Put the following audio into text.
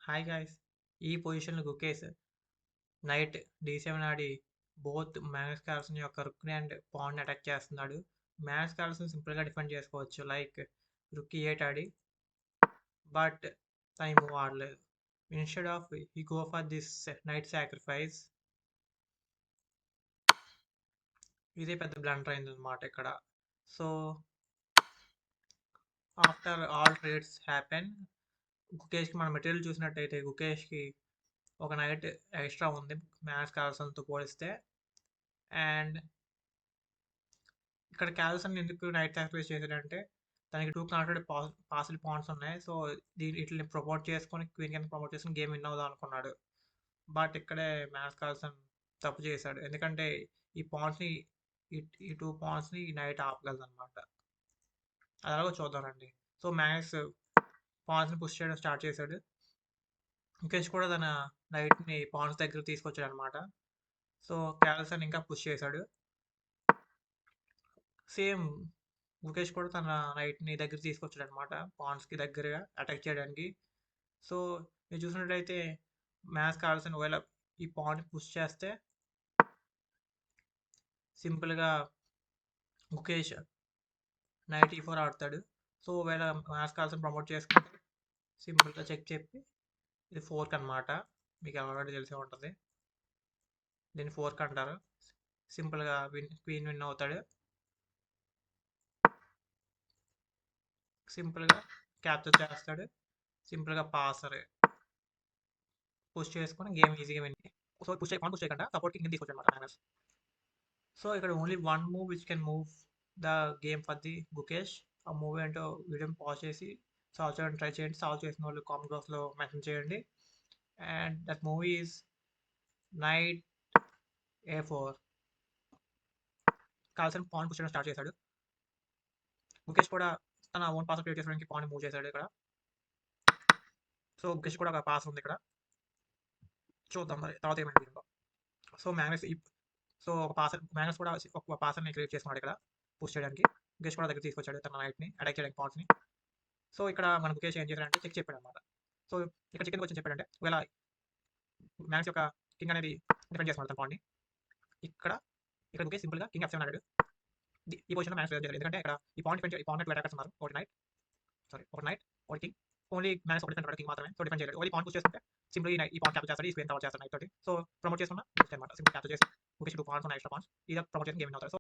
Hi guys! ఈ పొజిషన్‌లో Gukesh knight D7 ఆడి బోత్ మ్యాగ్నస్ కార్ల్సన్ యొక్క రుక్‌ని అండ్ పాన్‌ని అటాక్ చేస్తున్నాడు. మ్యాగ్నస్ కార్ల్సన్ సింపుల్‌గా డిఫెండ్ చేసుకోవచ్చు. లైక్ రుక్ E8 ఆడి బట్ తను మూవ్ ఆడలేదు. Instead of he go for this knight sacrifice. ఇదే పెద్ద బ్లండర్ అయిందనమాట ఇక్కడ. So after all trades happen గుకేష్‌కి మన మెటీరియల్ చూసినట్టయితే గుకేష్‌కి ఒక నైట్ ఎక్స్ట్రా ఉంది మ్యాగ్నస్ కార్ల్సన్‌తో పోలిస్తే. అండ్ ఇక్కడ క్యాల్సన్ ఎందుకు నైట్ సాక్రిఫైస్ చేశాడంటే తనకి 2 కనెక్టెడ్ పాసిబుల్ పాయింట్స్ ఉన్నాయి. సో వీటిని ప్రమోట్ చేసుకొని క్వీన్ కింద ప్రమోట్ చేసుకొని గేమ్ విన్ అవుదాం అనుకున్నాడు. బట్ ఇక్కడే మ్యాగ్నస్ కార్ల్సన్ తప్పు చేశాడు. ఎందుకంటే ఈ పాయింట్స్ని ఈ 2 పాయింట్స్ని నైట్ ఆపగలదు అనమాట. అది ఎలాగో చూద్దాం రండి. సో మ్యాగ్నస్ పాయింట్స్ని పుష్ చేయడం స్టార్ట్ చేశాడు. ముఖేష్ కూడా తన నైట్ని పాయింట్స్ దగ్గర తీసుకొచ్చాడు అనమాట. సో క్యాల్సన్ ఇంకా పుష్ చేశాడు. సేమ్ ముఖేష్ కూడా తన నైట్ని దగ్గర తీసుకొచ్చాడు అనమాట పాన్స్కి దగ్గరగా అటాక్ చేయడానికి. సో మీరు చూసినట్లయితే మ్యాథ్స్ కార్ల్సన్ ఒకవేళ ఈ పాన్ పుష్ చేస్తే సింపుల్గా ముఖేష్ నైట్ E4 ఆడతాడు. సో ఒకవేళ మ్యాథ్స్ కార్ల్సన్ ప్రమోట్ చేసుకుంటే సింపుల్గా చెక్ చెప్పి ఇది 4కి అనమాట. మీకు ఆల్రెడీ తెలిసే ఉంటుంది. దీన్ని 4కి అంటారు. సింపుల్గా క్వీన్ విన్ అవుతాడు. సింపుల్గా క్యాప్చర్ చేస్తాడు. సింపుల్గా పాసర్ పుష్ చేసుకొని గేమ్ ఈజీగా విన్. సో పుష్ చేయకుండా సపోర్ట్ కింద తీసుకొచ్చాడు అనమాట మ్యాగ్నస్. సో ఇక్కడ only one move which can move the game for the Gukesh. ఆ మూవ్ ఏంటో వీడియోని పాజ్ చేసి సాల్వ్ చేయడానికి ట్రై చేయండి. సాల్వ్ చేసిన వాళ్ళు కామెంట్ బాక్స్లో మెన్షన్ చేయండి. And that movie is night A4. Carlson pan push చేయడం స్టార్ట్ చేశాడు. ముఖేష్ కూడా తన ఓన్ పాస్ క్రియేట్ చేసుకోవడానికి పాన్ మూవ్ చేశాడు ఇక్కడ. సో ముఖేష్ కూడా ఒక పాస్ ఉంది ఇక్కడ. చూద్దాం మరి తర్వాత ఏమైంది దీంట్లో. సో మ్యాగ్నస్ సో ఒక పాసర్ మ్యాగ్నస్ కూడా ఒక పాసర్ని క్రియేట్ చేసుకున్నాడు ఇక్కడ పుష్ చేయడానికి. ముఖేష్ కూడా దగ్గర తీసుకొచ్చాడు తన నైట్ని అటాక్ చేయడానికి పాయింట్స్ని. సో ఇక్కడ మన ముఖేష్ ఏం చేశాడంటే చెక్ చెప్పాడు అనమాట. సో ఇక్కడ చికెన్ వచ్చి చెప్పాడంటే ఒకవేళ మ్యాగ్నస్ యొక్క కింగ్ అనేది డిఫెండ్ చేసుకున్నాడు తన పాయింట్ని. ఇక్కడ ముఖేష్ సింపుల్గా కింగ్ F7 ఆడాడు. ఈ పొజిషన్లో మ్యాగ్నస్ చేశాడు. ఎందుకంటే ఇక్కడ ఈ పాయింట్ డిఫెండ్ ఈ పాయింట్ 2 అటాకర్స్ ఉన్నారు. ఒకటి నైట్ ఒకటి కింగ్. ఓన్లీ మ్యాగ్నస్ ఒకటి డిఫెండ్ కింగ్ మాత్రమే. సో డిఫెండ్ చేయలేదు. ఓన్లీ పాయింట్ పుష్ చేసుకుంటే సింపుల్ ఈ పాయింట్ క్యాప్చర్ చేస్తాడు. ఈ స్క్వేర్ కవర్ చేస్తాడు నైట్ తోటి. సో ప్రమోట్ చేసుకున్న అనమాట. సింపుల్ క్యాప్చర్ చేసి ముఖేష్ 2 పాయింట్స్ ఉన్నాయి ఎక్స్ట్రా పాయింట్స్. ఇలా ప్రమోట్ చేసి గేమ్ అవుతారు.